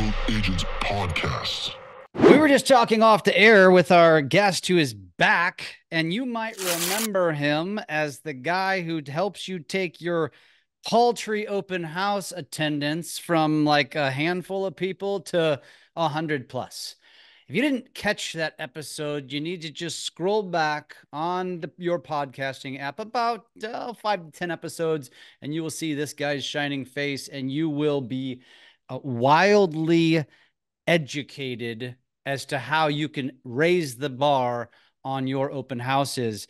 Code Agents Podcast. We were just talking off the air with our guest who is back, and you might remember him as the guy who helps you take your paltry open house attendance from like a handful of people to 100 plus. If you didn't catch that episode, you need to just scroll back on your podcasting app about 5 to 10 episodes, and you will see this guy's shining face, and you will be wildly educated as to how you can raise the bar on your open houses.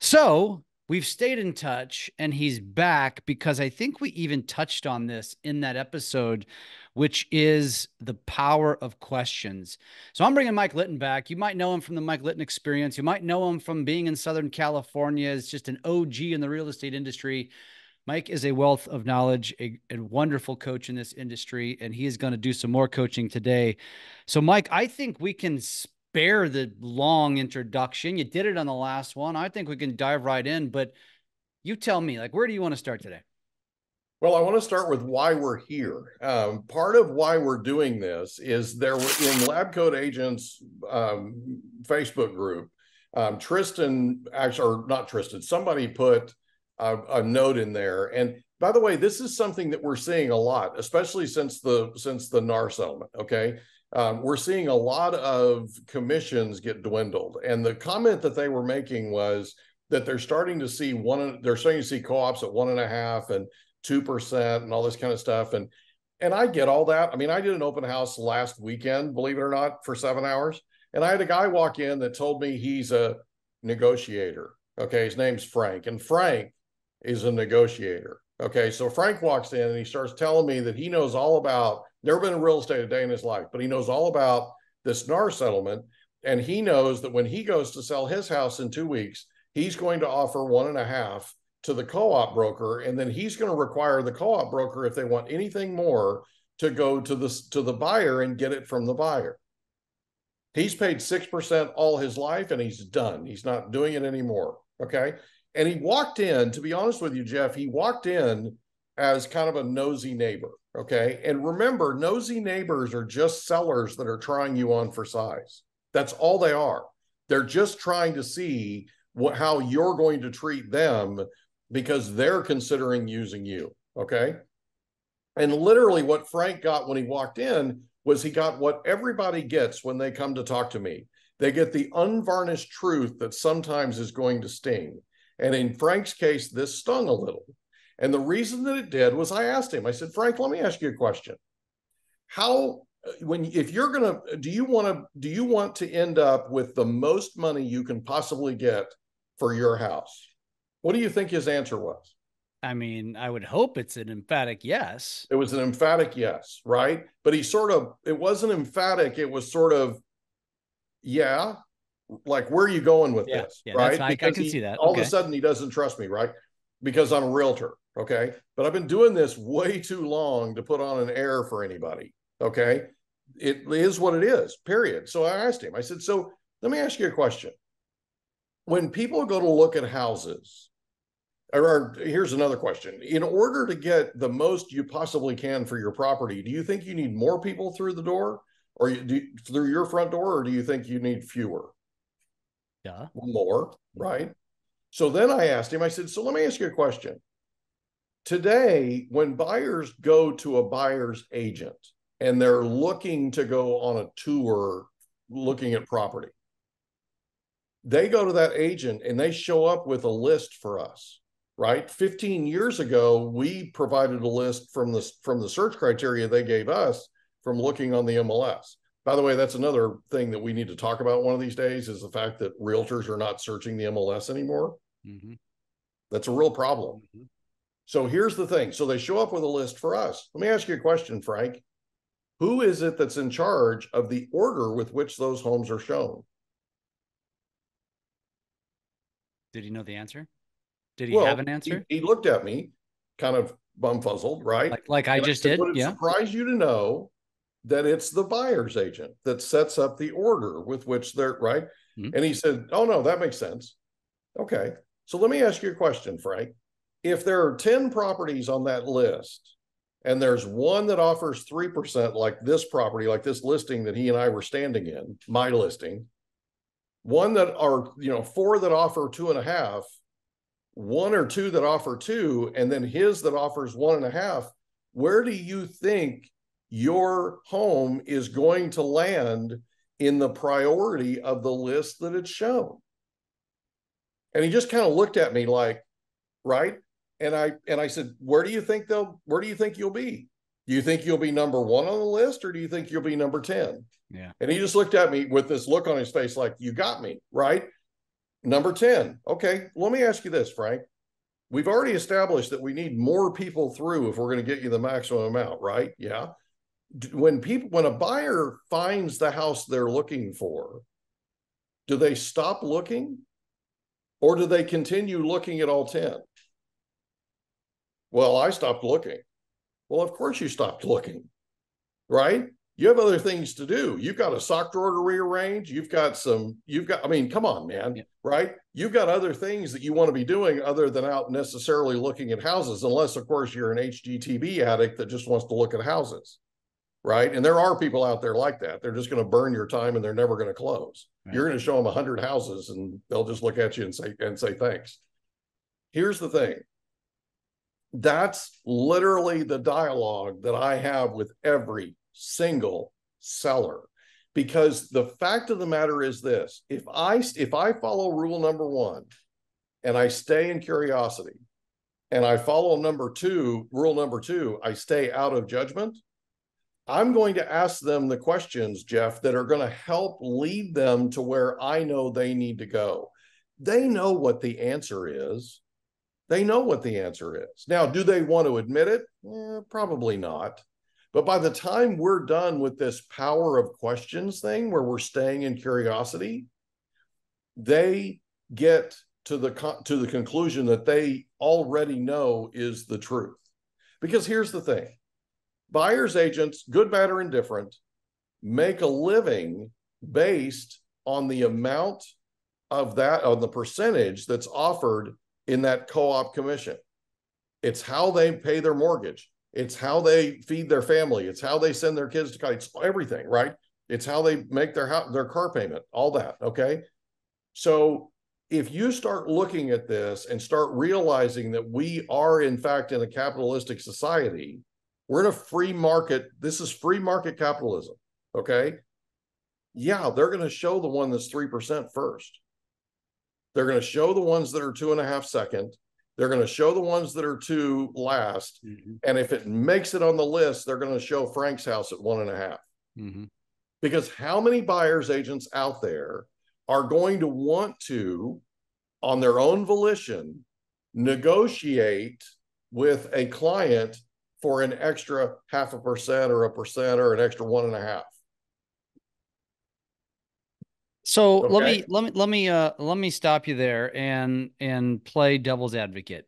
So we've stayed in touch, and he's back because I think we even touched on this in that episode, which is the power of questions. So I'm bringing Mike Litton back. You might know him from the Mike Litton Experience. You might know him from being in Southern California as just an OG in the real estate industry. Mike is a wealth of knowledge, a wonderful coach in this industry, and he is going to do some more coaching today. So, Mike, I think we can spare the long introduction. You did it on the last one. I think we can dive right in, but you tell me, like, where do you want to start today? Well, I want to start with why we're here. Part of why we're doing this is there were in Lab Code Agents Facebook group, Tristan, actually, or not Tristan, somebody put a note in there. And by the way, this is something that we're seeing a lot, especially since the NAR settlement. Okay. We're seeing a lot of commissions get dwindled. And the comment that they were making was that they're starting to see co-ops at 1.5% and 2% and all this kind of stuff. And I get all that. I mean, I did an open house last weekend, believe it or not, for 7 hours. And I had a guy walk in that told me he's a negotiator. Okay. His name's Frank, and Frank is a negotiator. Okay. So Frank walks in and he starts telling me that he knows all about, never been in real estate a day in his life, but he knows all about this NAR settlement. And he knows that when he goes to sell his house in 2 weeks, he's going to offer 1.5 to the co-op broker. And then he's going to require the co-op broker, if they want anything more, to go to the buyer and get it from the buyer. He's paid 6% all his life and he's done. He's not doing it anymore. Okay. And he walked in, to be honest with you, Jeff, he walked in as kind of a nosy neighbor. Okay. And remember, nosy neighbors are just sellers that are trying you on for size. That's all they are. They're just trying to see how you're going to treat them because they're considering using you. Okay. And literally what Frank got when he walked in was he got what everybody gets when they come to talk to me. They get the unvarnished truth that sometimes is going to sting. And in Frank's case, this stung a little. And the reason that it did was I asked him, I said, Frank, let me ask you a question. Do you want to end up with the most money you can possibly get for your house? What do you think his answer was? I mean, I would hope it's an emphatic yes. It was an emphatic yes, right? But it wasn't emphatic. It was sort of, yeah, like, where are you going with this? Yeah, right? I can see that. All of a sudden he doesn't trust me, right? Because I'm a realtor. Okay. But I've been doing this way too long to put on an air for anybody. Okay. It is what it is, period. So I asked him, I said, so let me ask you a question. When people go to look at houses, or here's another question. In order to get the most you possibly can for your property, do you think you need more people through the door or through your front door, or do you think you need fewer? Yeah. More, right? So then I asked him, I said, so let me ask you a question. Today, when buyers go to a buyer's agent and they're looking to go on a tour looking at property, they go to that agent and they show up with a list for us, right? 15 years ago, we provided a list from the search criteria they gave us from looking on the MLS. By the way, that's another thing that we need to talk about one of these days, is the fact that realtors are not searching the MLS anymore. Mm-hmm. That's a real problem. Mm-hmm. So here's the thing. So they show up with a list for us. Let me ask you a question, Frank. Who is it that's in charge of the order with which those homes are shown? Did he know the answer? Did he have an answer? He looked at me kind of bumfuzzled, right? Like I just did. Would it surprise you to know that it's the buyer's agent that sets up the order with which they're, right? Mm-hmm. And he said, oh, no, that makes sense. Okay. So let me ask you a question, Frank. If there are 10 properties on that list and there's one that offers 3%, like this property, like this listing that he and I were standing in, my listing, one that are, four that offer 2.5, one or two that offer 2, and then his that offers 1.5, where do you think your home is going to land in the priority of the list that it's shown? And he just kind of looked at me like, right? And I said, where do you think you'll be? Do you think you'll be number 1 on the list, or do you think you'll be number 10? Yeah. And he just looked at me with this look on his face like, you got me, right? Number 10. Okay, let me ask you this, Frank. We've already established that we need more people through if we're going to get you the maximum amount, right? Yeah. When a buyer finds the house they're looking for, do they stop looking, or do they continue looking at all 10? Well, I stopped looking. Well, of course you stopped looking, right? You have other things to do. You've got a sock drawer to rearrange. I mean, come on, man, yeah. Right? You've got other things that you want to be doing other than out necessarily looking at houses, unless, of course, you're an HGTV addict that just wants to look at houses, right? And there are people out there like that. They're just going to burn your time and they're never going to close. Right. You're going to show them 100 houses and they'll just look at you and say thanks. Here's the thing. That's literally the dialogue that I have with every single seller, because the fact of the matter is this: if I follow rule number 1 and I stay in curiosity, and I follow rule number two, I stay out of judgment, I'm going to ask them the questions, Jeff, that are going to help lead them to where I know they need to go. They know what the answer is. They know what the answer is. Now, do they want to admit it? Probably not. But by the time we're done with this power of questions thing, where we're staying in curiosity, they get to the conclusion that they already know is the truth. Because here's the thing: buyer's agents, good, bad, or indifferent, make a living based on the amount of that, on the percentage that's offered in that co-op commission. It's how they pay their mortgage. It's how they feed their family. It's how they send their kids to college. It's everything, right? It's how they make their car payment, all that, okay? So if you start looking at this and start realizing that we are, in fact, in a capitalistic society, we're in a free market. This is free market capitalism, okay? Yeah, they're going to show the one that's 3% first. They're going to show the ones that are 2.5 second. They're going to show the ones that are 2 last. Mm-hmm. And if it makes it on the list, they're going to show Frank's house at 1.5. Mm-hmm. Because how many buyer's agents out there are going to want to, on their own volition, negotiate with a client for an extra 0.5% or 1% or an extra 1.5? So okay. let me stop you there and play devil's advocate.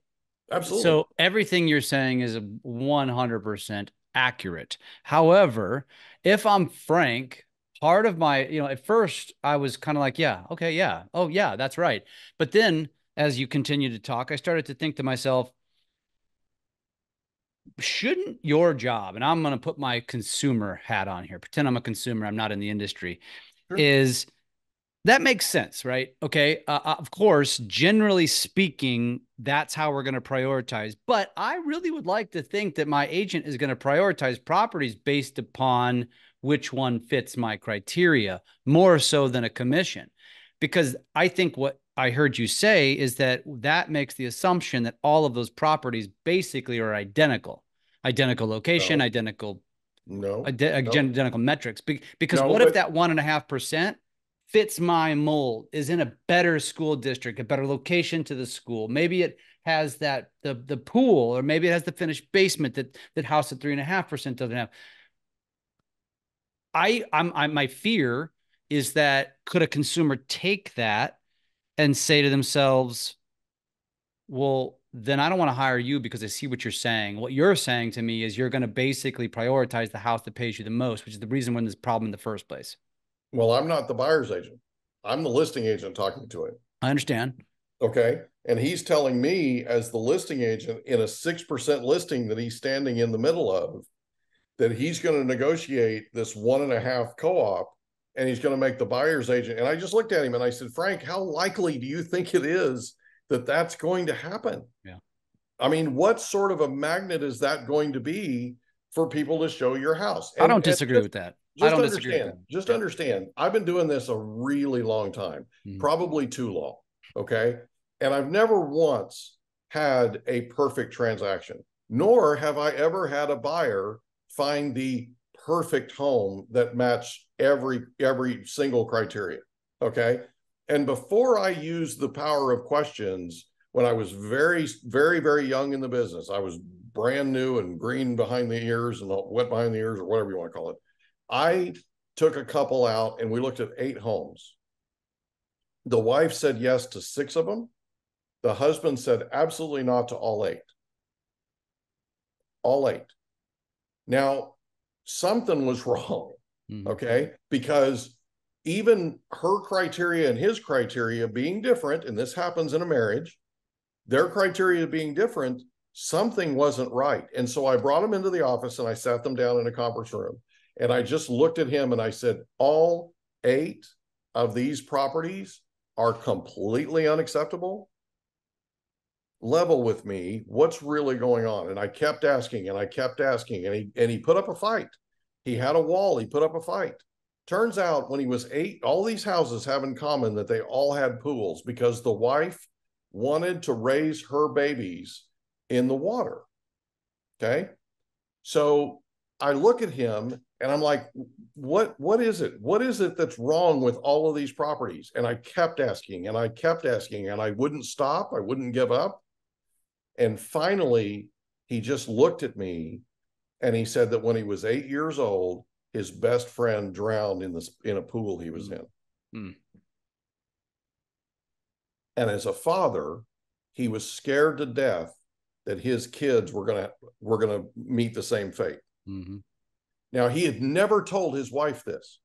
Absolutely. So everything you're saying is 100% accurate. However, if I'm frank, part of my, at first I was kind of like, yeah, okay, yeah. Oh yeah, that's right. But then as you continue to talk, I started to think to myself, shouldn't your job, and I'm going to put my consumer hat on here, pretend I'm a consumer, I'm not in the industry, sure. Is that makes sense, right? Okay. Of course, generally speaking, that's how we're going to prioritize. But I really would like to think that my agent is going to prioritize properties based upon which one fits my criteria more so than a commission. Because I think what I heard you say is that makes the assumption that all of those properties basically are identical location, no. identical metrics. Because no, what if that 1.5% fits my mold, is in a better school district, a better location to the school? Maybe it has the pool, or maybe it has the finished basement that house at 3.5% doesn't have. My fear is that, could a consumer take that and say to themselves, well, then I don't want to hire you because I see what you're saying. What you're saying to me is you're going to basically prioritize the house that pays you the most, which is the reason when there's a problem in the first place. Well, I'm not the buyer's agent. I'm the listing agent talking to him. I understand. Okay. And he's telling me, as the listing agent, in a 6% listing that he's standing in the middle of, that he's going to negotiate this 1.5 co-op, and he's going to make the buyer's agent. And I just looked at him and I said, Frank, how likely do you think it is that that's going to happen? Yeah. I mean, what sort of a magnet is that going to be for people to show your house? I don't disagree with that. I don't disagree with that. Just understand, I've been doing this a really long time, probably too long. Okay. And I've never once had a perfect transaction, nor have I ever had a buyer find the perfect home that matched every single criteria. Okay. And before I used the power of questions, when I was very, very, very young in the business, I was brand new and green behind the ears and wet behind the ears, or whatever you want to call it. I took a couple out and we looked at 8 homes. The wife said yes to 6 of them. The husband said absolutely not to all 8. All 8. Now, something was wrong, okay? Because even her criteria and his criteria being different, and this happens in a marriage, their criteria being different, something wasn't right. And so I brought them into the office and I sat them down in a conference room. And I just looked at him and I said, all 8 of these properties are completely unacceptable. Level with me, what's really going on? And I kept asking and I kept asking, and he put up a fight. He had a wall, he put up a fight. Turns out when he was 8, all these houses have in common that they all had pools, because the wife wanted to raise her babies in the water. Okay. So I look at him and I'm like, what is it? What is it that's wrong with all of these properties? And I kept asking and I kept asking, and I wouldn't stop. I wouldn't give up. And finally, he just looked at me and he said that when he was 8 years old, his best friend drowned in a pool he was in. And as a father, he was scared to death that his kids were gonna meet the same fate. Now, he had never told his wife this,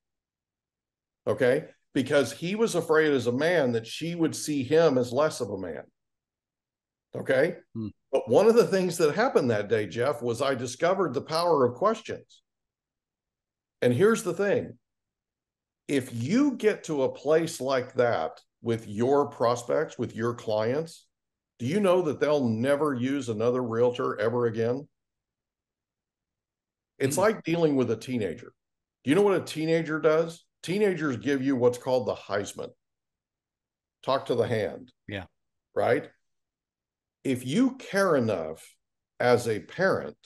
okay? Because he was afraid as a man that she would see him as less of a man. Okay. But one of the things that happened that day, Jeff, was I discovered the power of questions. And here's the thing. If you get to a place like that with your prospects, with your clients, do you know that they'll never use another realtor ever again? It's like dealing with a teenager. Do you know what a teenager does? Teenagers give you what's called the Heisman. Talk to the hand. Yeah. Right? If you care enough as a parent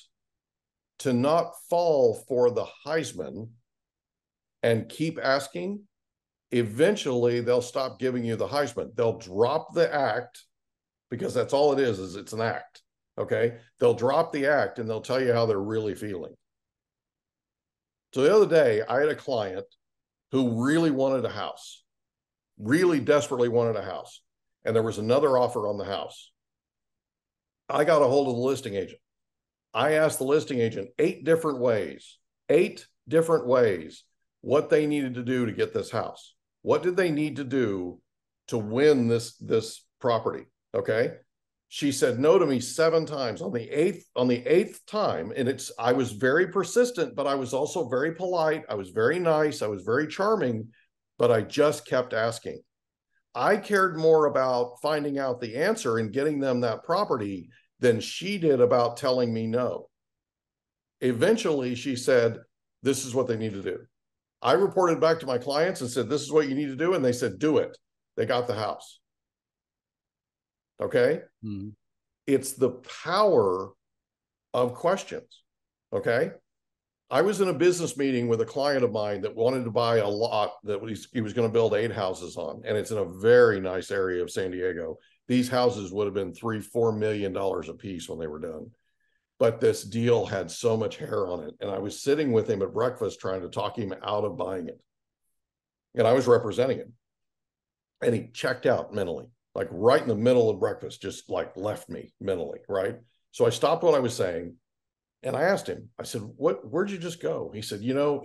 to not fall for the Heisman and keep asking, eventually they'll stop giving you the Heisman. They'll drop the act, because that's all it is it's an act. Okay. They'll drop the act and they'll tell you how they're really feeling. So the other day, I had a client who really wanted a house, really desperately wanted a house. And there was another offer on the house. I got a hold of the listing agent. I asked the listing agent 8 different ways, what they needed to do to get this house. What did they need to do to win this property? Okay. She said no to me 7 times. On the eighth time, and I was very persistent, but I was also very polite. I was very nice. I was very charming, but I just kept asking. I cared more about finding out the answer and getting them that property than she did about telling me no. Eventually, she said, this is what they need to do. I reported back to my clients and said, this is what you need to do. And they said, do it. They got the house. Okay. It's the power of questions. Okay. I was in a business meeting with a client of mine that wanted to buy a lot that he was going to build 8 houses on. And it's in a very nice area of San Diego. These houses would have been $3-4 million a piece when they were done. But this deal had so much hair on it. And I was sitting with him at breakfast trying to talk him out of buying it. And I was representing him. And he checked out mentally, like right in the middle of breakfast, just like left me mentally, right? So I stopped what I was saying. And I asked him, I said, where'd you just go? He said, you know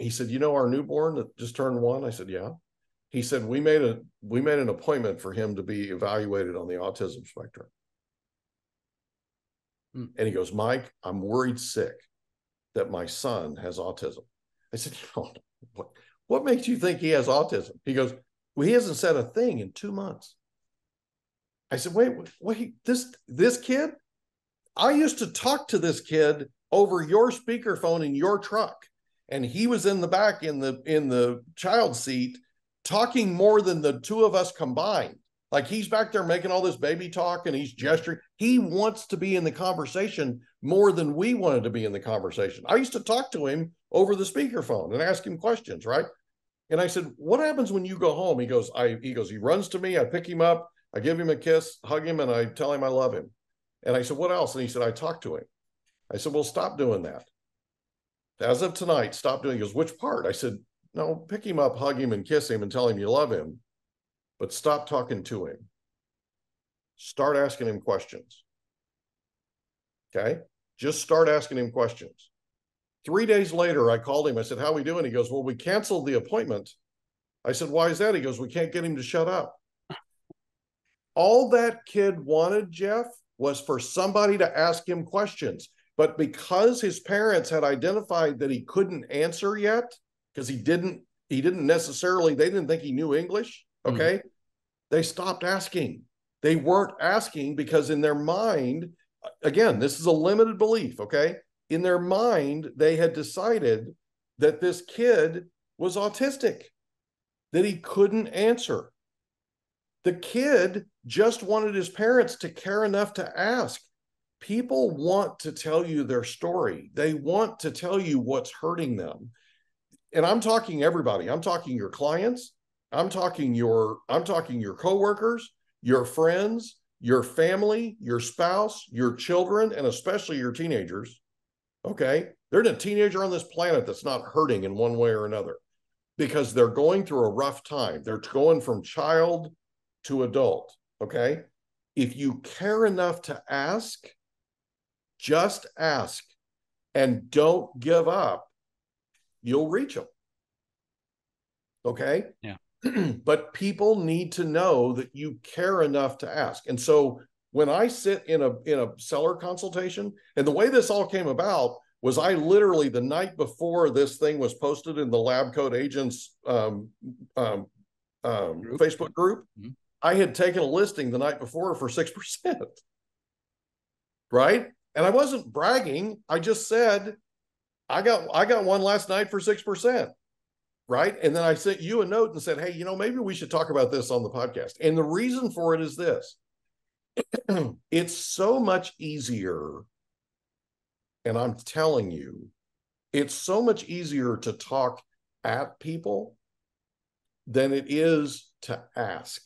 our newborn that just turned 1? I said, yeah. He said, we made an appointment for him to be evaluated on the autism spectrum. And he goes, Mike, I'm worried sick that my son has autism. I said, what makes you think he has autism? He goes, well, he hasn't said a thing in 2 months. I said, wait, this kid? I used to talk to this kid over your speakerphone in your truck. And he was in the back in the child seat talking more than the two of us combined. Like he's back there making all this baby talk and he's gesturing. He wants to be in the conversation more than we wanted to be in the conversation. I used to talk to him over the speakerphone and ask him questions, right? And I said, what happens when you go home? He goes, he runs to me, I pick him up, I give him a kiss, hug him, and I tell him I love him. And I said, what else? And he said, I talk to him. I said, well, stop doing that. As of tonight, stop doing it. He goes, which part? I said, no, pick him up, hug him, and kiss him and tell him you love him, but stop talking to him. Start asking him questions. Okay? Just start asking him questions. 3 days later, I called him. I said, how are we doing? He goes, well, we canceled the appointment. I said, why is that? He goes, we can't get him to shut up. All that kid wanted, Jeff, was for somebody to ask him questions. But because his parents had identified that he couldn't answer yet, because he didn't necessarily, they didn't think he knew English, okay? They stopped asking. They weren't asking because in their mind, again, this is a limited belief, okay? In their mind, they had decided that this kid was autistic, that he couldn't answer. The kid just wanted his parents to care enough to ask. People want to tell you their story. They want to tell you what's hurting them. And I'm talking everybody. I'm talking your clients. I'm talking your coworkers, your friends, your family, your spouse, your children, and especially your teenagers. Okay? There's a teenager on this planet that's not hurting in one way or another because they're going through a rough time. They're going from child to adult. Okay? If you care enough to ask, just ask and don't give up. You'll reach them. Okay? Yeah. But people need to know that you care enough to ask. And so when I sit in a seller consultation, and the way this all came about was I literally, the night before this thing was posted in the Lab Coat Agents Facebook group, I had taken a listing the night before for 6%. Right? And I wasn't bragging. I just said, I got one last night for 6%. Right? And then I sent you a note and said, hey, maybe we should talk about this on the podcast. And the reason for it is this. It's so much easier, and I'm telling you, it's so much easier to talk at people than it is to ask.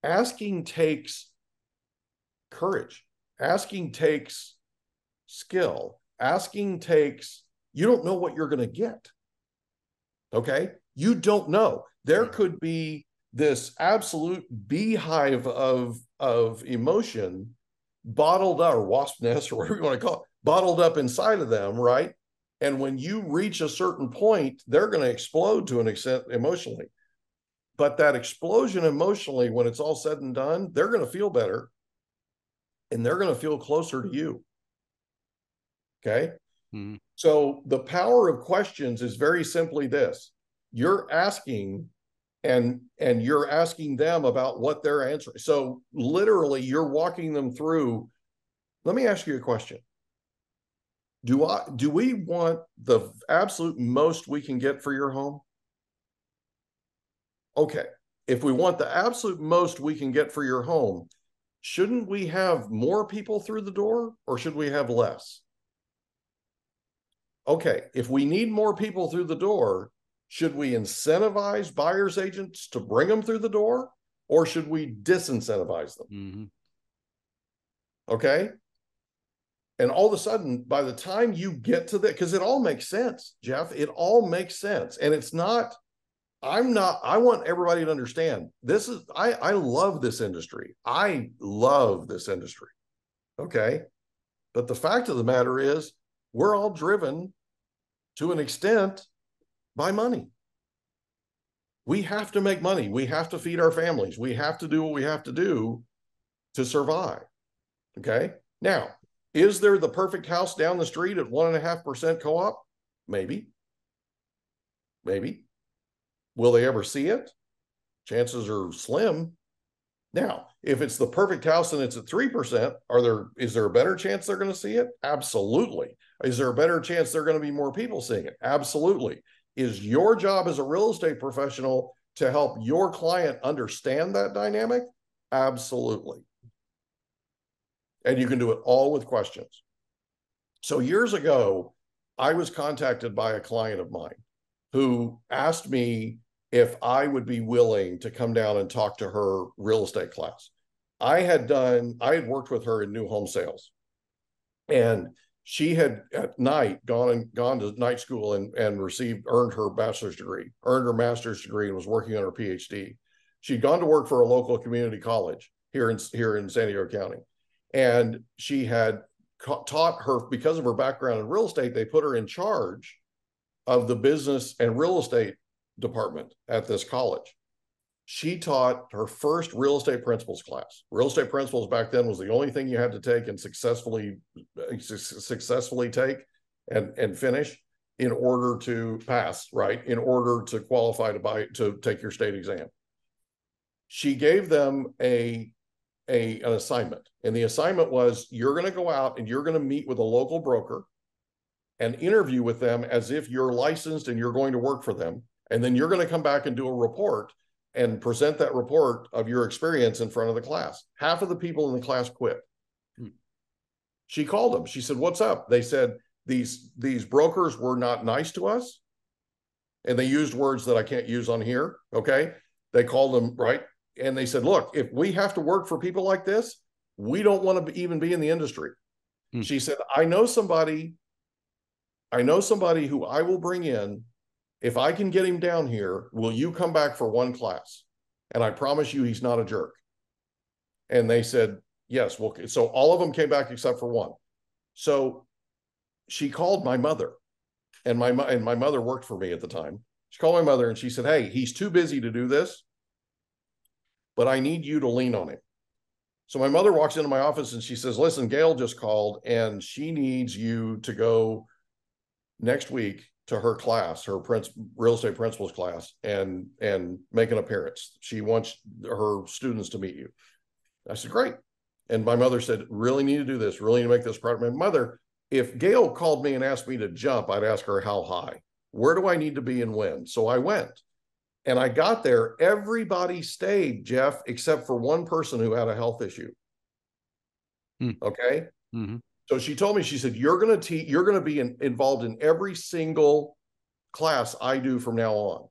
Asking takes courage. Asking takes skill. Asking takes, you don't know what you're going to get. Okay? You don't know. There could be this absolute beehive of emotion bottled up, or wasp nest, or whatever you want to call it, bottled up inside of them, right? And when you reach a certain point, they're going to explode to an extent emotionally. But that explosion emotionally, when it's all said and done, they're going to feel better and they're going to feel closer to you. Okay? Mm-hmm. So the power of questions is very simply this. You're asking and you're asking them about what they're answering. So literally you're walking them through. Let me ask you a question. Do we want the absolute most we can get for your home? Okay. If we want the absolute most we can get for your home, shouldn't we have more people through the door or should we have less? Okay. If we need more people through the door, should we incentivize buyer's agents to bring them through the door or should we disincentivize them? Mm-hmm. Okay. And all of a sudden, by the time you get to that, because it all makes sense, Jeff, it all makes sense. And it's not, I want everybody to understand this is, I love this industry. I love this industry. Okay. But the fact of the matter is we're all driven to an extent by money. We have to make money. We have to feed our families. We have to do what we have to do to survive. Okay. Now, is there the perfect house down the street at 1.5% co-op? Maybe. Maybe. Will they ever see it? Chances are slim. Now, if it's the perfect house and it's at 3%, is there a better chance they're going to see it? Absolutely. Is there a better chance there are going to be more people seeing it? Absolutely. Is your job as a real estate professional to help your client understand that dynamic? Absolutely. And you can do it all with questions. So years ago, I was contacted by a client of mine who asked me if I would be willing to come down and talk to her real estate class. I had worked with her in new home sales, and she had at night gone to night school and earned her bachelor's degree, earned her master's degree, and was working on her PhD. She'd gone to work for a local community college here in San Diego County. And she had taught her, because of her background in real estate, they put her in charge of the business and real estate department at this college. She taught her first real estate principles class. Real estate principles back then was the only thing you had to take and successfully take and finish in order to pass, right? In order to qualify to take your state exam. She gave them an assignment. And the assignment was, you're going to go out and you're going to meet with a local broker and interview with them as if you're licensed and you're going to work for them. And then you're going to come back and do a report and present that report of your experience in front of the class. Half of the people in the class quit. She called them. She said, what's up? They said, these brokers were not nice to us. And they used words that I can't use on here. Okay. They called them, right? And they said, look, if we have to work for people like this, we don't want to even be in the industry. She said, I know somebody who I will bring in. If I can get him down here, will you come back for one class? And I promise you, he's not a jerk. And they said, yes. Well, so all of them came back except for one. So she called my mother, and my mother worked for me at the time. She called my mother and she said, hey, he's too busy to do this, but I need you to lean on him. So my mother walks into my office and she says, listen, Gail just called and she needs you to go next week to her class, her real estate principles class, and make an appearance. She wants her students to meet you. I said, great. And my mother said, really need to do this, really need to make this part. My mother, if Gail called me and asked me to jump, I'd ask her how high. Where do I need to be and when? So I went. And I got there. Everybody stayed, Jeff, except for one person who had a health issue. Okay. Mm-hmm. So she told me, she said, you're going to be involved in every single class I do from now on.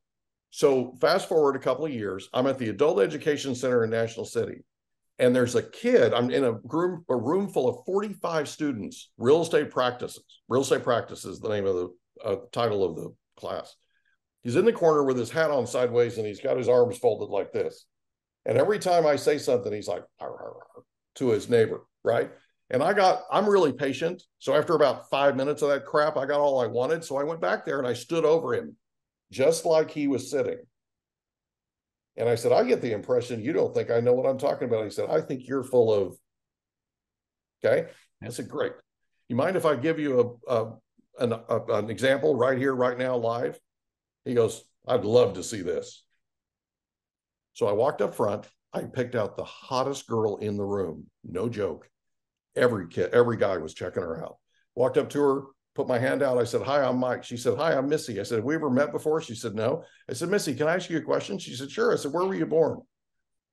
So fast forward a couple of years, I'm at the Adult Education Center in National City. And there's a kid, I'm in a room full of 45 students, real estate practices. Real estate practices, the name of the title of the class. He's in the corner with his hat on sideways and he's got his arms folded like this. And every time I say something, he's like, arr, arr, arr, to his neighbor, right? And I'm really patient. So after about 5 minutes of that crap, I got all I wanted. So I went back there and I stood over him just like he was sitting. And I said, I get the impression you don't think I know what I'm talking about. He said, I think you're full of, okay. I said, great. You mind if I give you an example right here, right now, live? He goes, I'd love to see this. So I walked up front. I picked out the hottest girl in the room. No joke. Every guy was checking her out. Walked up to her, put my hand out. I said, hi, I'm Mike. She said, hi, I'm Missy. I said, have we ever met before? She said, no. I said, Missy, can I ask you a question? She said, sure. I said, where were you born?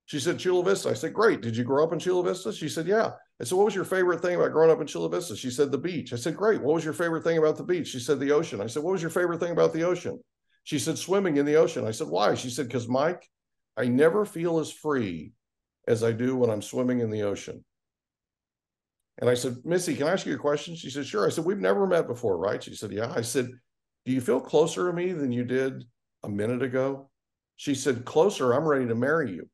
She said, Chula Vista. I said, great. Did you grow up in Chula Vista? She said, yeah. I said, what was your favorite thing about growing up in Chula Vista? She said, the beach. I said, great. What was your favorite thing about the beach? She said, the ocean. I said, what was your favorite thing about the ocean? She said, swimming in the ocean. I said, why? She said, because Mike, I never feel as free as I do when I'm swimming in the ocean. And I said, Missy, can I ask you a question? She said, sure. I said, we've never met before, right? She said, yeah. I said, do you feel closer to me than you did a minute ago? She said, closer, I'm ready to marry you.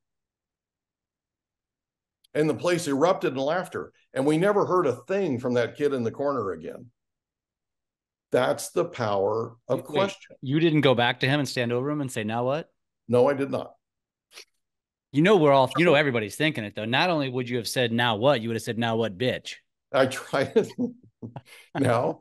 And the place erupted in laughter. And we never heard a thing from that kid in the corner again. That's the power of question. You didn't go back to him and stand over him and say, now what? No, I did not. Everybody's thinking it though. Not only would you have said now what, you would have said now what, bitch. I try now.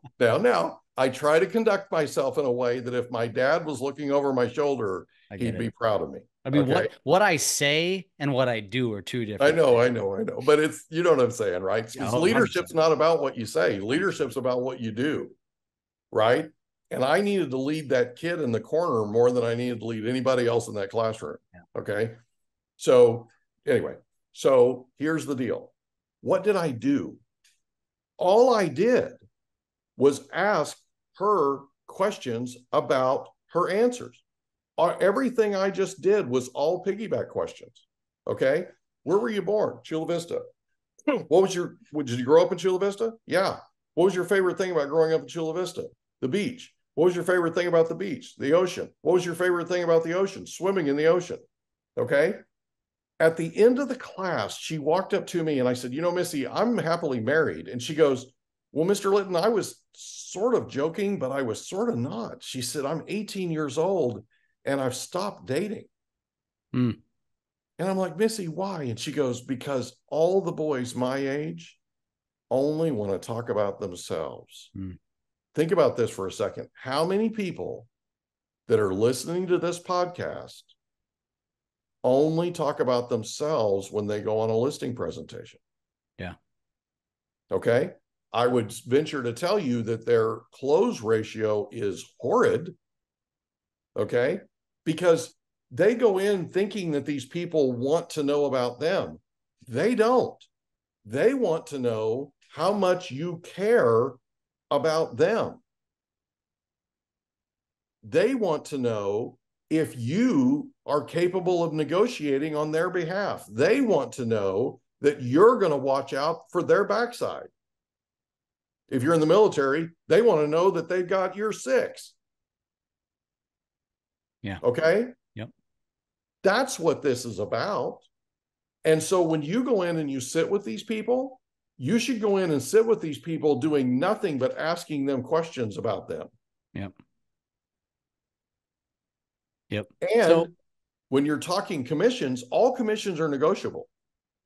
I try to conduct myself in a way that if my dad was looking over my shoulder, he'd be proud of me. I mean, what I say and what I do are two different. I know. But it's, you know what I'm saying, right? Because leadership's not about what you say. Leadership's about what you do, right? And I needed to lead that kid in the corner more than I needed to lead anybody else in that classroom. Yeah. Okay. So anyway, so here's the deal. What did I do? All I did was ask her questions about her answers. Everything I just did was all piggyback questions. Okay. Where were you born? Chula Vista. Did you grow up in Chula Vista? Yeah. What was your favorite thing about growing up in Chula Vista? The beach. What was your favorite thing about the beach? The ocean. What was your favorite thing about the ocean? Swimming in the ocean. Okay. At the end of the class, she walked up to me and I said, Missy, I'm happily married. And she goes, well, Mr. Litton, I was sort of joking, but I was sort of not. She said, I'm 18 years old and I've stopped dating. And I'm like, Missy, why? And she goes, because all the boys my age only want to talk about themselves. Think about this for a second. How many people that are listening to this podcast only talk about themselves when they go on a listing presentation? Yeah. Okay. I would venture to tell you that their close ratio is horrid. Okay. Because they go in thinking that these people want to know about them. They don't. They want to know how much you care about them. They want to know if you are capable of negotiating on their behalf. They want to know that you're going to watch out for their backside. If you're in the military, they want to know that they've got your six. Yeah. Okay. Yep. That's what this is about. And so when you go in and you sit with these people, you should go in and sit with these people doing nothing but asking them questions about them. Yep. And when you're talking commissions, all commissions are negotiable,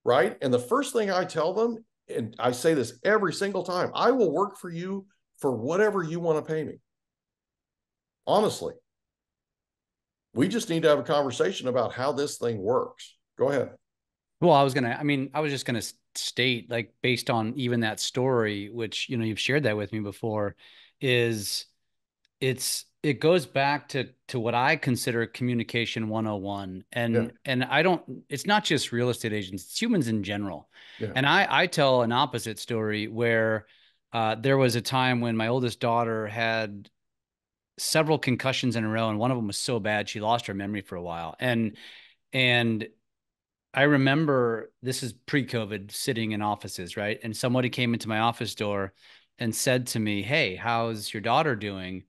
right? And the first thing I tell them, and I say this every single time, I will work for you for whatever you want to pay me. Honestly. We just need to have a conversation about how this thing works. Go ahead. Well, I was just going to state, like, based on even that story, which, you've shared that with me before, it goes back to what I consider communication 101. And it's not just real estate agents, it's humans in general. Yeah. And I tell an opposite story where there was a time when my oldest daughter had several concussions in a row, and one of them was so bad she lost her memory for a while. And I remember, this is pre-COVID, sitting in offices, right? And somebody came into my office door and said to me, hey, how's your daughter doing?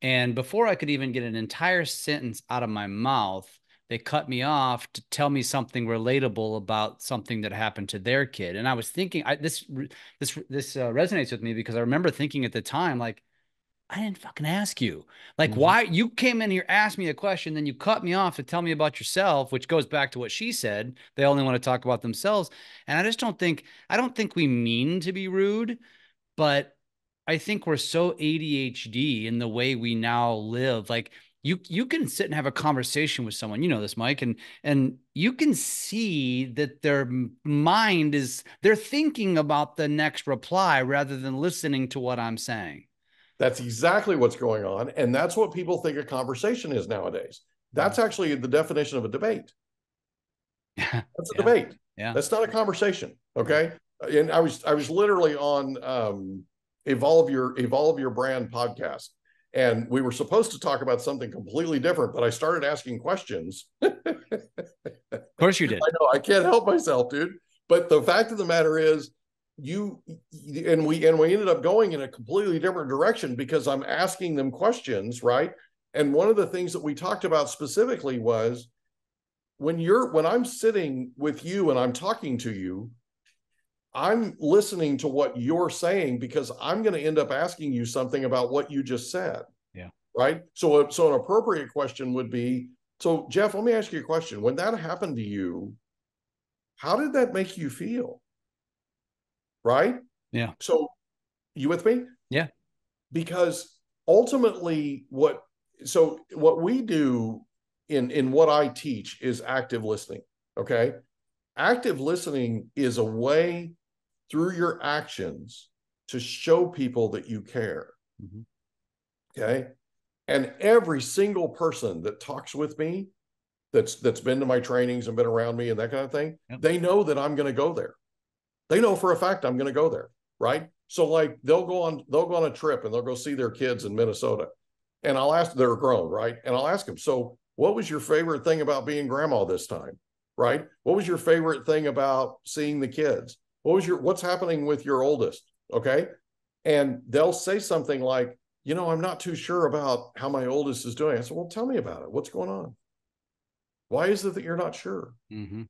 And before I could even get an entire sentence out of my mouth, they cut me off to tell me something relatable about something that happened to their kid. And I was thinking, this resonates with me, because I remember thinking at the time, like, I didn't fucking ask you. Like, why you came in here, asked me a question, then you cut me off to tell me about yourself, which goes back to what she said. They only want to talk about themselves. And I don't think we mean to be rude, but I think we're so ADHD in the way we now live. Like, you can sit and have a conversation with someone, this, Mike, and you can see that their mind they're thinking about the next reply rather than listening to what I'm saying. That's exactly what's going on. And that's what people think a conversation is nowadays. That's actually the definition of a debate. That's a debate. Yeah. That's not a conversation. Okay. And I was literally on Evolve Your Brand podcast. And we were supposed to talk about something completely different, but I started asking questions. Of course you did. I know, I can't help myself, dude. But the fact of the matter is, we ended up going in a completely different direction because I'm asking them questions, right? And one of the things that we talked about specifically was when I'm sitting with you and I'm talking to you, I'm listening to what you're saying because I'm going to end up asking you something about what you just said. Yeah. Right. So an appropriate question would be, So, Jeff, let me ask you a question. When that happened to you, how did that make you feel? Right? Yeah. So, you with me? Yeah. Because ultimately, what we do in what I teach is active listening. Okay. Active listening is a way through your actions to show people that you care. Mm-hmm. Okay. And every single person that talks with me, that's been to my trainings and been around me and that kind of thing, Yep. they know that I'm going to go there. They know for a fact I'm going to go there, right? So like they'll go on a trip and they'll go see their kids in Minnesota, and I'll ask, they're grown, right? And I'll ask them, so what was your favorite thing about being grandma this time, right? What was your favorite thing about seeing the kids? What's happening with your oldest? Okay, and they'll say something like, I'm not too sure about how my oldest is doing. I said, well, tell me about it. What's going on? Why is it that you're not sure? Mm-hmm.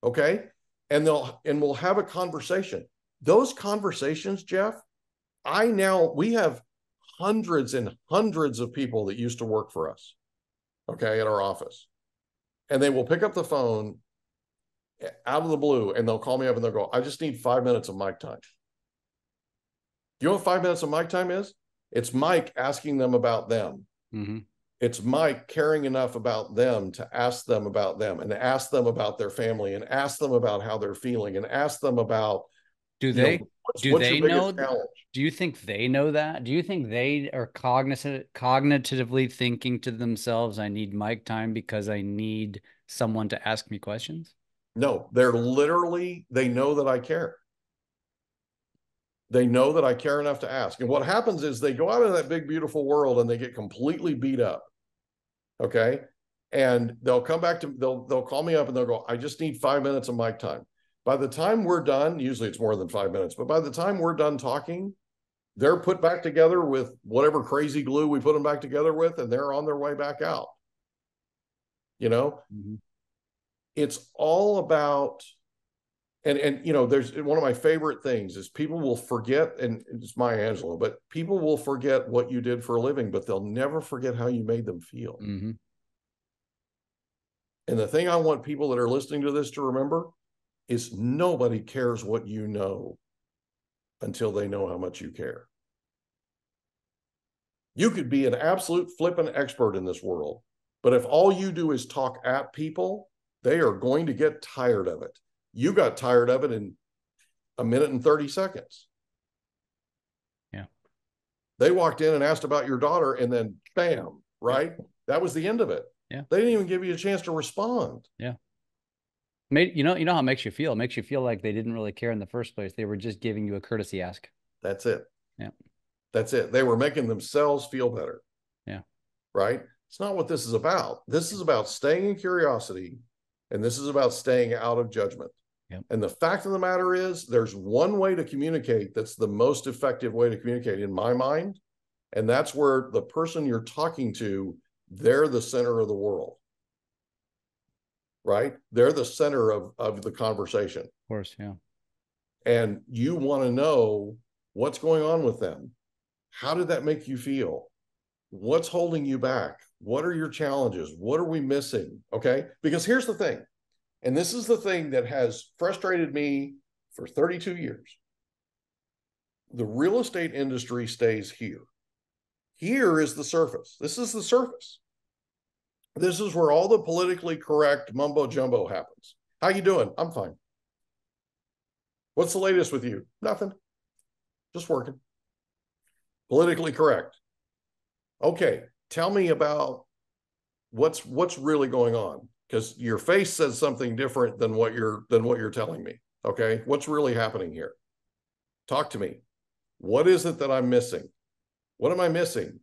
Okay. And we'll have a conversation. Those conversations, Jeff, we have hundreds and hundreds of people that used to work for us, okay, at our office. And they will pick up the phone out of the blue and they'll call me up and they'll go, I just need 5 minutes of mic time. Do you know what 5 minutes of mic time is? It's Mike asking them about them. Mm-hmm. It's Mike caring enough about them to ask them about them and ask them about their family and ask them about how they're feeling and ask them about, Do they what's your biggest challenge? do you think they know that? Do you think they are cognitively thinking to themselves, I need mic time because I need someone to ask me questions? No, they know that I care. They know that I care enough to ask. And what happens is they go out in that big, beautiful world and they get completely beat up. Okay. And they'll call me up and they'll go, I just need 5 minutes of mic time. By the time we're done, usually it's more than 5 minutes, but by the time we're done talking, they're put back together with whatever crazy glue we put them back together with, and they're on their way back out. Mm-hmm. It's all about, and there's one of my favorite things is people will forget, and it's Maya Angelou, but people will forget what you did for a living, but they'll never forget how you made them feel. Mm-hmm. And the thing I want people that are listening to this to remember is nobody cares what you know until they know how much you care. You could be an absolute flippin' expert in this world, but if all you do is talk at people, they are going to get tired of it. You got tired of it in a minute and 30 seconds. Yeah. They walked in and asked about your daughter, and then bam, right? Yeah. That was the end of it. Yeah. They didn't even give you a chance to respond. Yeah. You know how it makes you feel. It makes you feel like they didn't really care in the first place. They were just giving you a courtesy ask. That's it. Yeah. That's it. They were making themselves feel better. Yeah. Right? It's not what this is about. This is about staying in curiosity, and this is about staying out of judgment. Yep. And the fact of the matter is, there's one way to communicate that's the most effective way to communicate in my mind, and that's where the person you're talking to, they're the center of the world. Right? They're the center of the conversation. Of course, yeah. And you want to know what's going on with them. How did that make you feel? What's holding you back? What are your challenges? What are we missing? Okay? Because here's the thing, and this is the thing that has frustrated me for 32 years. The real estate industry stays here. Here is the surface. This is the surface. This is where all the politically correct mumbo jumbo happens. How you doing? I'm fine. What's the latest with you? Nothing. Just working. Politically correct. Okay, tell me about what's really going on, because your face says something different than what you're telling me. Okay, what's really happening here? Talk to me. What is it that I'm missing? What am I missing?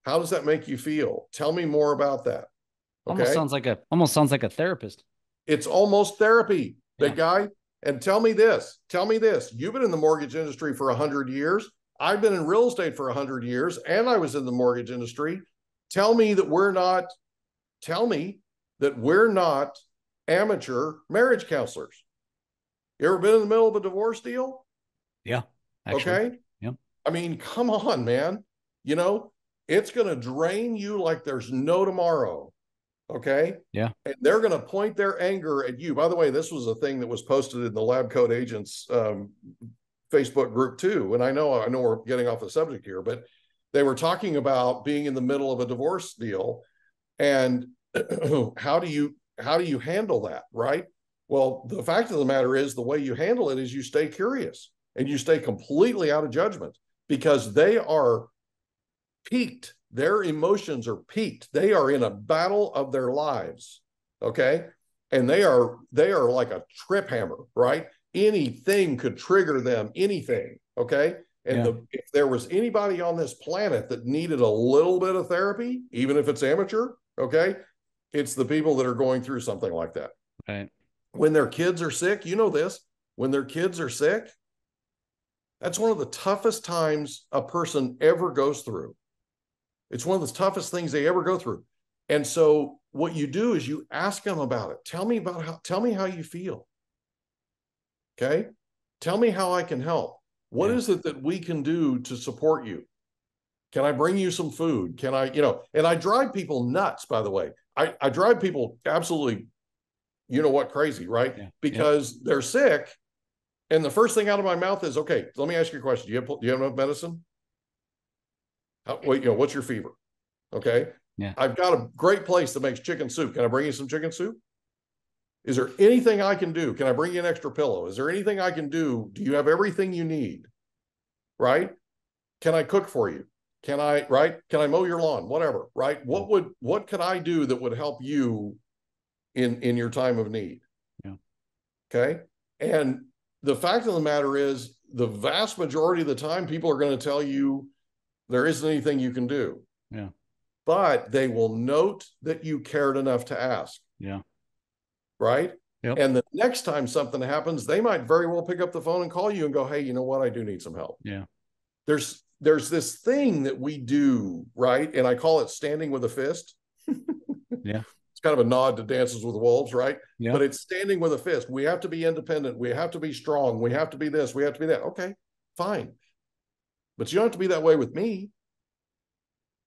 How does that make you feel? Tell me more about that. Okay. Almost sounds like a therapist. It's almost therapy, big Yeah. guy. And tell me this. You've been in the mortgage industry for 100 years. I've been in real estate for 100 years, and I was in the mortgage industry. Tell me that we're not amateur marriage counselors. You ever been in the middle of a divorce deal? Yeah. Actually. Okay. Yeah. I mean, come on, man. It's going to drain you like there's no tomorrow. Okay. Yeah. And they're going to point their anger at you. By the way, this was a thing that was posted in the Lab Coat Agents Facebook group too. And I know we're getting off the subject here, but they were talking about being in the middle of a divorce deal and how do you handle that, right? Well, the fact of the matter is the way you handle it is you stay curious and you stay completely out of judgment because they are peaked. Their emotions are peaked. They are in a battle of their lives. Okay. And they are like a trip hammer, right? Anything could trigger them, anything. Okay. And if there was anybody on this planet that needed a little bit of therapy, even if it's amateur, okay, it's the people that are going through something like that. Right. When their kids are sick, you know this, when their kids are sick, that's one of the toughest times a person ever goes through. It's one of the toughest things they ever go through. And so what you do is you ask them about it. Tell me how you feel. Okay. Tell me how I can help. What is it that we can do to support you? Can I bring you some food? Can I, and I drive people nuts, by the way. I drive people absolutely, crazy, right? Yeah. Because they're sick. And the first thing out of my mouth is, okay, let me ask you a question. Do you have enough medicine? What's your fever? Okay. Yeah. I've got a great place that makes chicken soup. Can I bring you some chicken soup? Is there anything I can do? Can I bring you an extra pillow? Is there anything I can do? Do you have everything you need? Right? Can I cook for you? Can I mow your lawn? Whatever, right? What could I do that would help you in your time of need? Yeah. Okay. And the fact of the matter is the vast majority of the time, people are going to tell you there isn't anything you can do. Yeah. But they will note that you cared enough to ask. Yeah. Right. Yep. And the next time something happens, they might very well pick up the phone and call you and go, hey, you know what? I do need some help. Yeah. There's this thing that we do, right? And I call it standing with a fist. Yeah. It's kind of a nod to Dances with Wolves, right? Yeah. But it's standing with a fist. We have to be independent. We have to be strong. We have to be this. We have to be that. Okay, fine. But you don't have to be that way with me,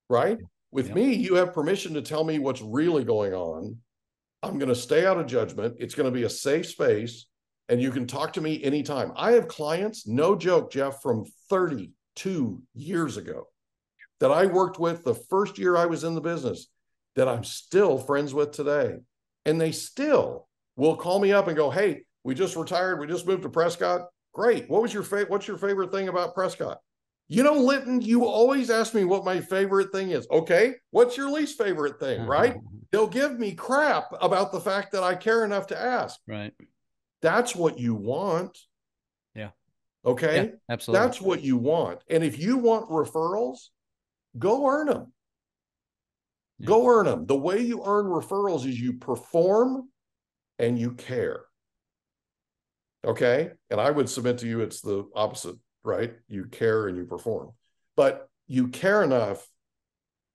right? With me, you have permission to tell me what's really going on. I'm going to stay out of judgment. It's going to be a safe space, and you can talk to me anytime. I have clients, no joke, Jeff, from 32 years ago that I worked with the first year I was in the business that I'm still friends with today. And they still will call me up and go, hey, we just retired. We just moved to Prescott. Great. What's your favorite thing about Prescott? Litton, you always ask me what my favorite thing is. Okay, what's your least favorite thing, right? They'll give me crap about the fact that I care enough to ask. Right. That's what you want. Yeah. Okay? Yeah, absolutely. That's what you want. And if you want referrals, go earn them. Yeah. Go earn them. The way you earn referrals is you perform and you care. Okay? And I would submit to you it's the opposite. Right? You care and you perform, but you care enough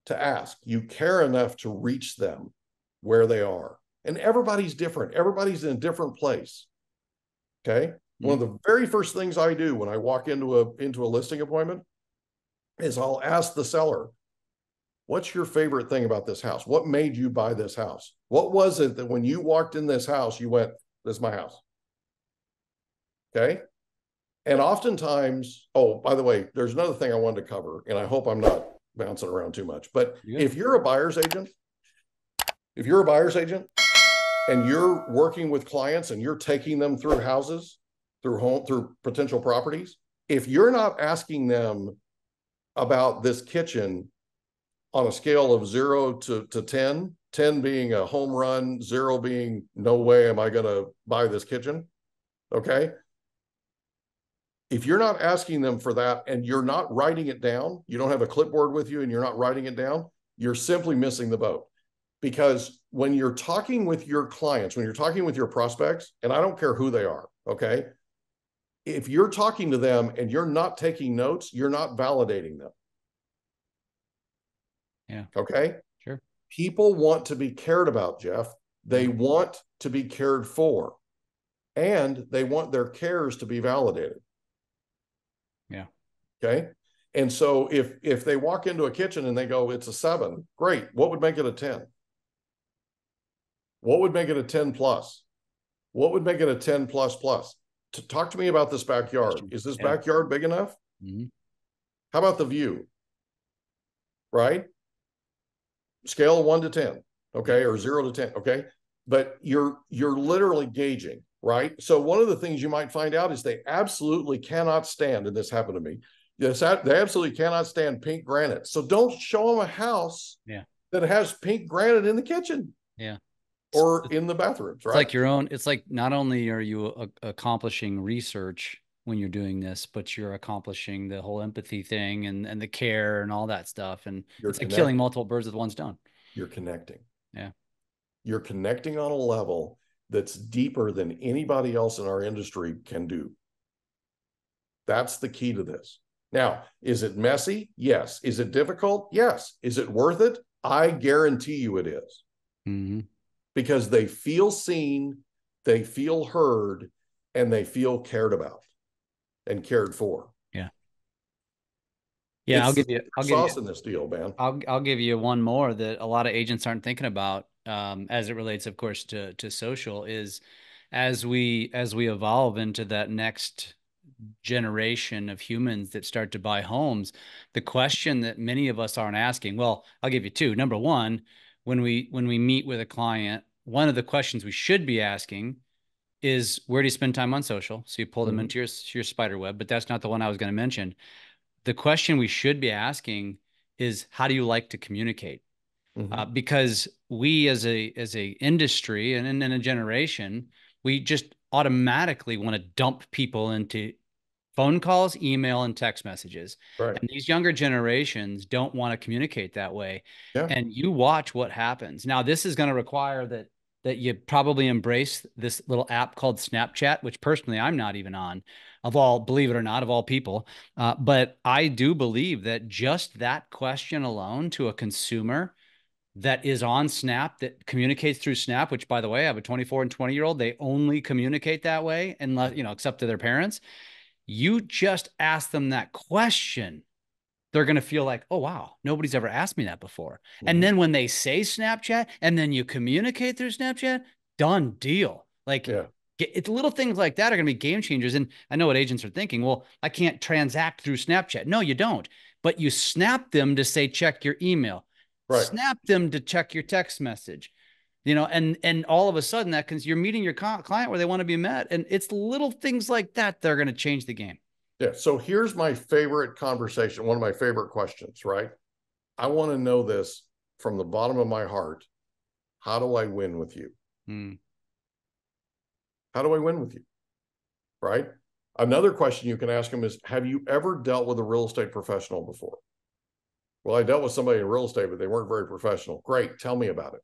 to ask, you care enough to reach them where they are. And everybody's different. Everybody's in a different place. Okay. Mm-hmm. One of the very first things I do when I walk into a listing appointment is I'll ask the seller, what's your favorite thing about this house? What made you buy this house? What was it that when you walked in this house, you went, this is my house? Okay. And oftentimes, oh, by the way, there's another thing I wanted to cover, and I hope I'm not bouncing around too much, but if you're a buyer's agent and you're working with clients and you're taking them through houses, through potential properties, if you're not asking them about this kitchen on a scale of 0 to 10, 10 being a home run, 0 being no way am I going to buy this kitchen, okay? If you're not asking them for that and you're not writing it down, you don't have a clipboard with you and you're not writing it down, you're simply missing the boat. Because when you're talking with your clients, when you're talking with your prospects, and I don't care who they are, okay? If you're talking to them and you're not taking notes, you're not validating them. Yeah. Okay? Sure. People want to be cared about, Jeff. They want to be cared for. And they want their cares to be validated. Yeah. Okay. And so if they walk into a kitchen and they go, it's a 7, great. What would make it a 10? What would make it a 10 plus? What would make it a 10 plus plus? Talk to me about this backyard. Is this backyard big enough? Mm-hmm. How about the view? Right? Scale of 1 to 10, okay, or 0 to 10, okay? But you're literally gauging, right? So one of the things you might find out is they absolutely cannot stand, and this happened to me, yes, they absolutely cannot stand pink granite. So don't show them a house that has pink granite in the kitchen. Yeah. Or in the bathrooms, right? It's like your own, it's like not only are you accomplishing research when you're doing this, but you're accomplishing the whole empathy thing and the care and all that stuff. And it's like killing multiple birds with one stone. You're connecting. Yeah. You're connecting on a level that's deeper than anybody else in our industry can do. That's the key to this. Now, is it messy? Yes. Is it difficult? Yes. Is it worth it? I guarantee you it is. Mm-hmm. Because they feel seen, they feel heard, and they feel cared about and cared for. Yeah. Yeah. I'll give you in this deal, man. I'll give you one more that a lot of agents aren't thinking about, as it relates, of course, to social, is as we evolve into that next generation of humans that start to buy homes, the question that many of us aren't asking, well, I'll give you two. Number one, when we meet with a client, one of the questions we should be asking is, where do you spend time on social? So you pull them into your spider web, but that's not the one I was going to mention. The question we should be asking is, how do you like to communicate? Because we as a industry and in a generation, we just automatically want to dump people into phone calls, email, and text messages. Right. And these younger generations don't want to communicate that way. Yeah. And you watch what happens. Now, this is going to require that you probably embrace this little app called Snapchat, which personally I'm not even on, believe it or not, of all people. But I do believe that just that question alone to a consumer that is on Snap, that communicates through Snap, which, by the way, I have a 24 and 20-year-old. They only communicate that way, unless, except to their parents. You just ask them that question, they're going to feel like, oh, wow, nobody's ever asked me that before. And then when they say Snapchat and then you communicate through Snapchat, done deal. Like, it's little things like that are going to be game changers. And I know what agents are thinking. Well, I can't transact through Snapchat. No, you don't. But you snap them to say, check your email. Right. Snap them to check your text message. And all of a sudden because you're meeting your client where they want to be met. And it's little things like that that are going to change the game. Yeah. So here's my favorite conversation. One of my favorite questions, right? I want to know this from the bottom of my heart. How do I win with you? How do I win with you? Right. Another question you can ask them is, have you ever dealt with a real estate professional before? Well, I dealt with somebody in real estate, but they weren't very professional. Great. Tell me about it.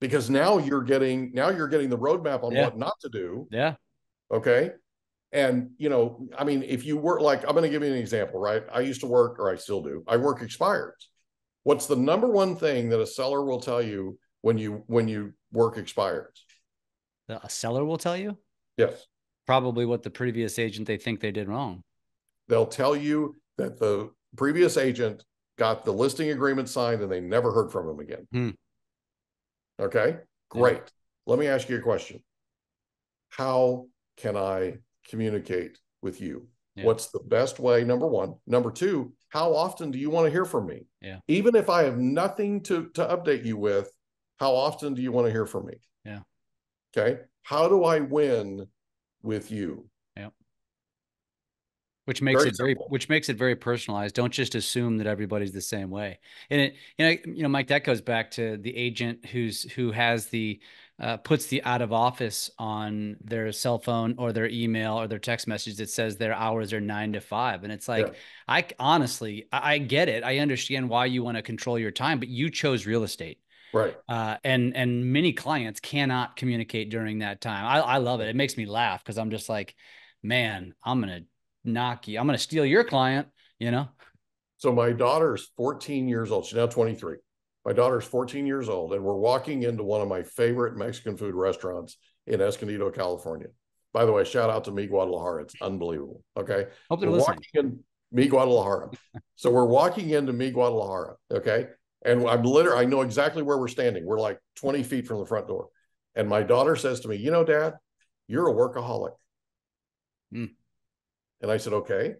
Because now you're getting the roadmap on what not to do. Yeah. Okay. And, I mean, if you work, like, I'm going to give you an example, right? I used to work, or I still do. I work expireds. What's the number one thing that a seller will tell you when you work expireds? A seller will tell you? Yes. Probably what the previous agent they think they did wrong. They'll tell you that the previous agent got the listing agreement signed and they never heard from him again. Okay, great. Yeah. Let me ask you a question. How can I communicate with you? Yeah. What's the best way? Number one. Number two, how often do you want to hear from me? Yeah. Even if I have nothing to update you with, how often do you want to hear from me? Yeah. Okay. How do I win with you? Yeah. Which makes it very personalized. Don't just assume that everybody's the same way. And Mike, that goes back to the agent who has puts the out of office on their cell phone or their email or their text message that says their hours are 9 to 5. And it's like, I honestly get it. I understand why you want to control your time, but you chose real estate. Right. And many clients cannot communicate during that time. I love it. It makes me laugh because I'm just like, man, I'm going to knock you. I'm going to steal your client, So my daughter's 14 years old. She's now 23. My daughter's 14 years old, and we're walking into one of my favorite Mexican food restaurants in Escondido, California. By the way, shout out to Mi Guadalajara. It's unbelievable. Okay. Hope they're listening. Mi Guadalajara. So we're walking into Mi Guadalajara. Okay. And I know exactly where we're standing. We're like 20 feet from the front door. And my daughter says to me, you know, Dad, you're a workaholic. Mm. And I said, okay,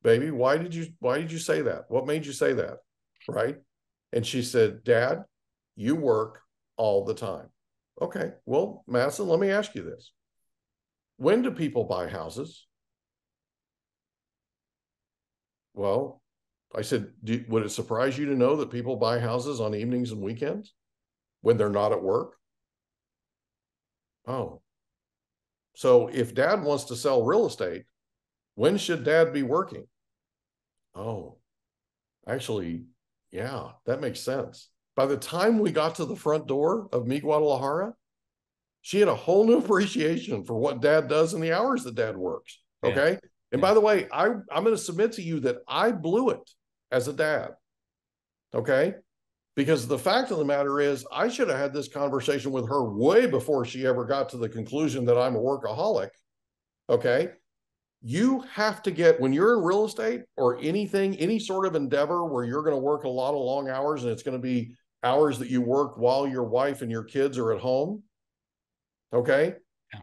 baby, why did you say that? What made you say that? Right. And she said, Dad, you work all the time. Okay, well, Madison, let me ask you this. When do people buy houses? Well, I said, would it surprise you to know that people buy houses on evenings and weekends when they're not at work? Oh, so if Dad wants to sell real estate, when should Dad be working? Oh, actually, yeah, that makes sense. By the time we got to the front door of Mi Guadalajara, she had a whole new appreciation for what Dad does and the hours that Dad works. Okay. Yeah. And by the way, I'm going to submit to you that I blew it as a dad. Okay. Because the fact of the matter is, I should have had this conversation with her way before she ever got to the conclusion that I'm a workaholic. Okay. You have to get, when you're in real estate or anything, any sort of endeavor where you're going to work a lot of long hours and it's going to be hours that you work while your wife and your kids are at home. Okay. Yeah.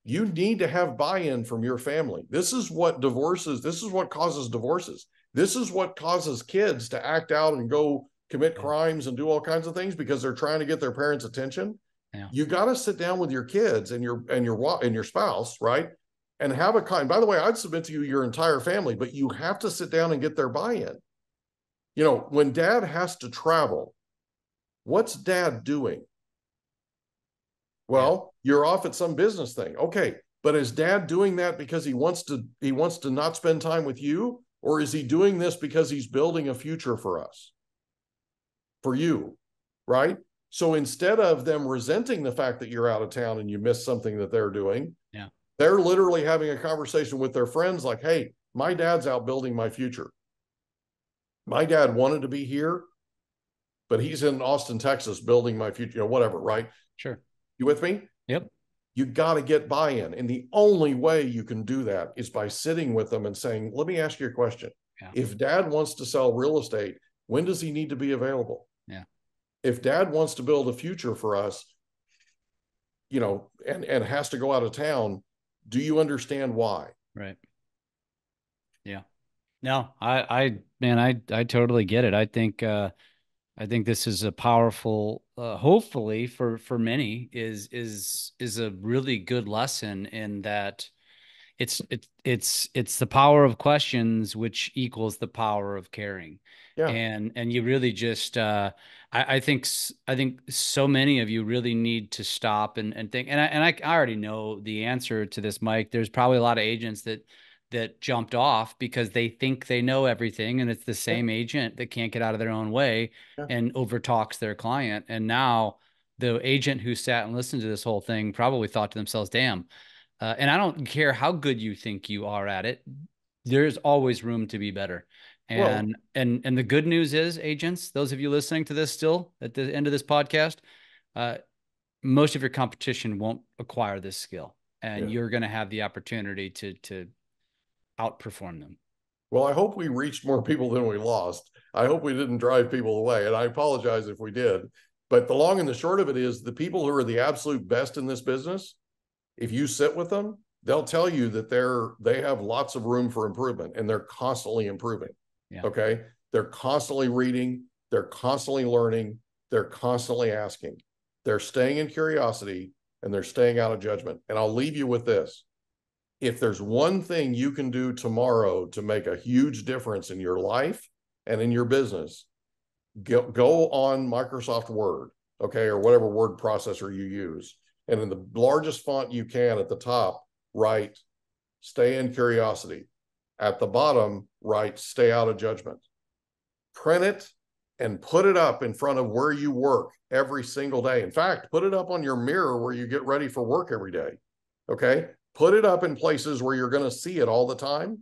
You need to have buy-in from your family. This is what causes divorces. This is what causes kids to act out and go commit crimes and do all kinds of things because they're trying to get their parents' attention. Yeah. You got to sit down with your kids and your spouse, right? And have a kind. By the way, I'd submit to you your entire family, but you have to sit down and get their buy-in. You know, when Dad has to travel, what's Dad doing? Well, you're off at some business thing. Okay. But is Dad doing that because he wants to not spend time with you? Or is he doing this because he's building a future for us? For you, right? So instead of them resenting the fact that you're out of town and you missed something that they're doing, they're literally having a conversation with their friends like, hey, my dad's out building my future. My dad wanted to be here, but he's in Austin, Texas, building my future, whatever, right? Sure. You with me? Yep. You got to get buy-in. And the only way you can do that is by sitting with them and saying, let me ask you a question. Yeah. If Dad wants to sell real estate, when does he need to be available? Yeah. If Dad wants to build a future for us, and has to go out of town, do you understand why? Right. Yeah. No, I totally get it. I think this is a powerful, hopefully for many is a really good lesson in that it's the power of questions, which equals the power of caring. Yeah. And you really just, I think so many of you really need to stop and think, and I already know the answer to this, Mike. There's probably a lot of agents that jumped off because they think they know everything, and it's the same agent that can't get out of their own way and overtalks their client. And now the agent who sat and listened to this whole thing probably thought to themselves, damn, and I don't care how good you think you are at it, there's always room to be better. And the good news is, agents, those of you listening to this still at the end of this podcast, most of your competition won't acquire this skill, and you're going to have the opportunity to outperform them. Well, I hope we reached more people than we lost. I hope we didn't drive people away, and I apologize if we did. But the long and the short of it is, the people who are the absolute best in this business, if you sit with them, they'll tell you that they have lots of room for improvement, and they're constantly improving. Yeah. Okay. They're constantly reading. They're constantly learning. They're constantly asking. They're staying in curiosity, and they're staying out of judgment. And I'll leave you with this. If there's one thing you can do tomorrow to make a huge difference in your life and in your business, go on Microsoft Word, okay, or whatever word processor you use. And in the largest font you can at the top, write, stay in curiosity. At the bottom, write, stay out of judgment. Print it and put it up in front of where you work every single day. In fact, put it up on your mirror where you get ready for work every day, okay? Put it up in places where you're going to see it all the time,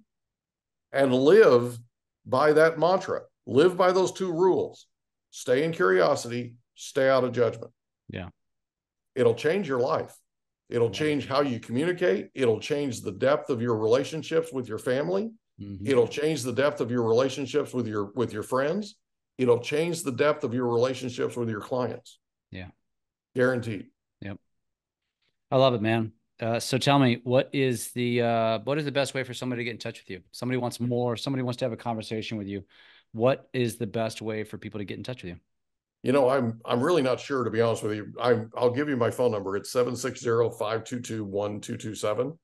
and live by that mantra. Live by those two rules. Stay in curiosity, stay out of judgment. Yeah. It'll change your life. It'll change how you communicate. It'll change the depth of your relationships with your family. Mm-hmm. It'll change the depth of your relationships with your friends. It'll change the depth of your relationships with your clients. Yeah. Guaranteed. Yep. I love it, man. So tell me, what is the best way for somebody to get in touch with you? Somebody wants more, somebody wants to have a conversation with you. What is the best way for people to get in touch with you? You know, I'm really not sure, to be honest with you. I'll give you my phone number. It's 760-522-1227.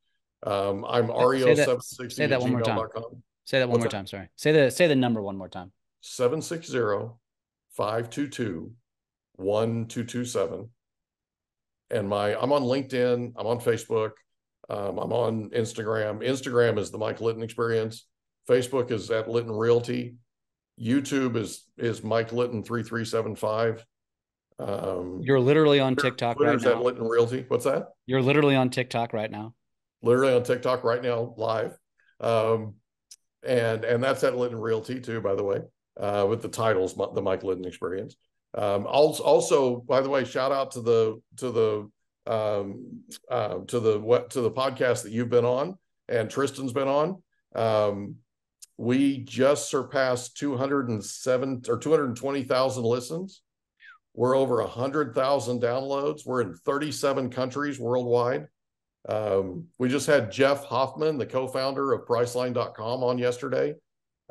I'm Ario760 say at that one more time. gmail.com. Say that one more time. Sorry. Say the number one more time. 760-522-1227. And I'm on LinkedIn. I'm on Facebook. I'm on Instagram. Instagram is the Mike Litton Experience. Facebook is at Litton Realty. YouTube is Mike Litton 3375. You're literally on TikTok Twitter's right now. at Litton Realty. What's that? You're literally on TikTok right now. Literally on TikTok right now, live. And that's at Litton Realty too, by the way, with the titles, the Mike Litton Experience. Also, by the way, shout out to the podcast that you've been on and Tristan's been on. We just surpassed 207 or 220,000 listens. We're over 100,000 downloads. We're in 37 countries worldwide. We just had Jeff Hoffman, the co-founder of Priceline.com, on yesterday.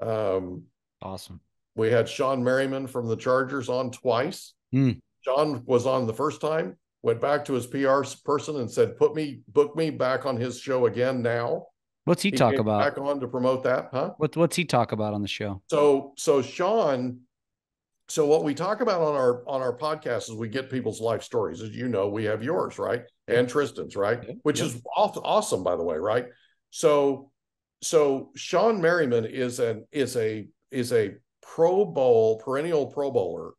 Awesome. We had Sean Merriman from the Chargers on twice. Sean was on the first time, went back to his PR person and said, book me back on his show again now. What's he talk about? Back on to promote that, huh? What's he talk about on the show? So Sean, so what we talk about on our podcast is we get people's life stories. As you know, we have yours, right? And Tristan's, right? Which is awesome, by the way, right? So Sean Merriman is a perennial Pro Bowler,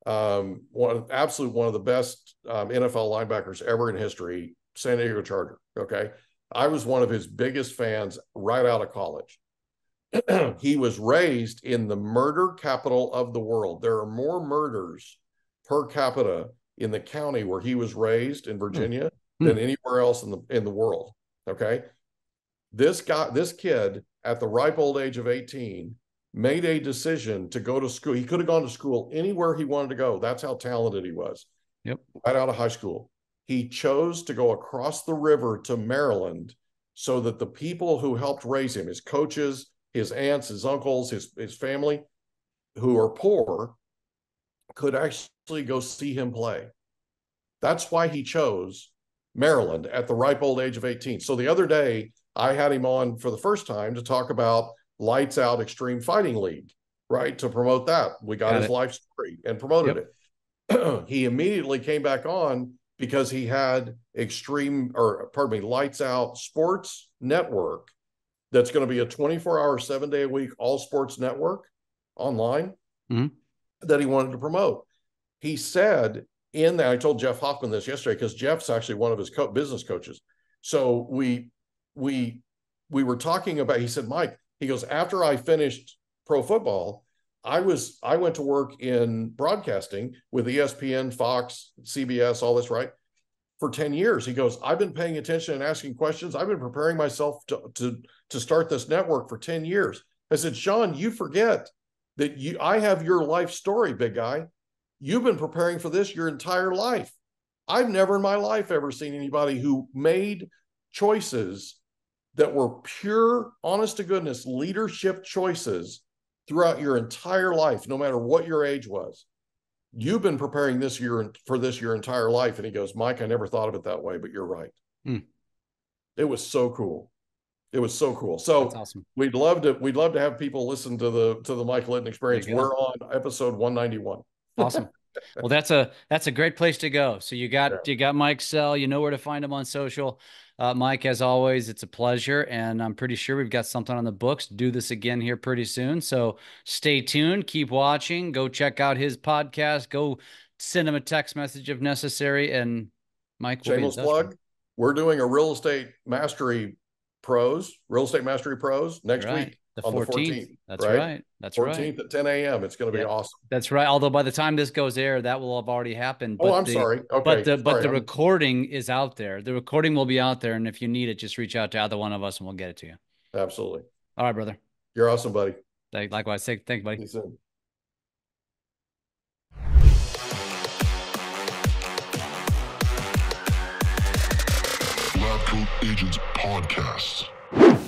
one of the best NFL linebackers ever in history, San Diego Charger. Okay. I was one of his biggest fans right out of college. He was raised in the murder capital of the world. There are more murders per capita in the county where he was raised in Virginia than anywhere else in the world. Okay. This kid at the ripe old age of 18 made a decision to go to school. He could have gone to school anywhere he wanted to go. That's how talented he was. Yep. Right out of high school. He chose to go across the river to Maryland so that the people who helped raise him, his coaches, his aunts, his uncles, his family, who are poor, could actually go see him play. That's why he chose Maryland at the ripe old age of 18. So the other day, I had him on for the first time to talk about Lights Out Extreme Fighting League, right? To promote that. We got his life story and promoted it. He immediately came back on because he had Lights Out Sports Network. That's going to be a 24-hour, 7-day-a-week, all sports network online that he wanted to promote. He said in that, I told Jeff Hoffman this yesterday because Jeff's actually one of his business coaches. So we were talking about, he said, Mike, he goes, after I finished pro football, I went to work in broadcasting with ESPN, Fox, CBS, all this, right? For 10 years. He goes, I've been paying attention and asking questions. I've been preparing myself to start this network for 10 years. I said, Sean, you forget that I have your life story, big guy. You've been preparing for this your entire life. I've never in my life ever seen anybody who made choices that were pure, honest to goodness, leadership choices throughout your entire life, no matter what your age was. You've been preparing for this your entire life. And he goes, Mike, I never thought of it that way, but you're right. It was so cool. It was so cool. So that's awesome. We'd love to have people listen to the Mike Litton Experience. We're on episode 191. Awesome. Well, that's a great place to go. So you got Mike's cell, you know where to find him on social. Mike, as always, it's a pleasure. And I'm pretty sure we've got something on the books to do this again here pretty soon. So stay tuned, keep watching, go check out his podcast, go send him a text message if necessary. And Mike, shameless plug. We're doing a real estate mastery pros next week. The on 14th. The 14th. That's right. That's 14th at 10 a.m. It's going to be awesome. That's right. Although by the time this goes air, that will have already happened. But sorry. Okay. But the recording is out there. The recording will be out there. And if you need it, just reach out to either one of us and we'll get it to you. Absolutely. All right, brother. You're awesome, buddy. Likewise. Thank you, buddy. See you soon. Coat Agents Podcast.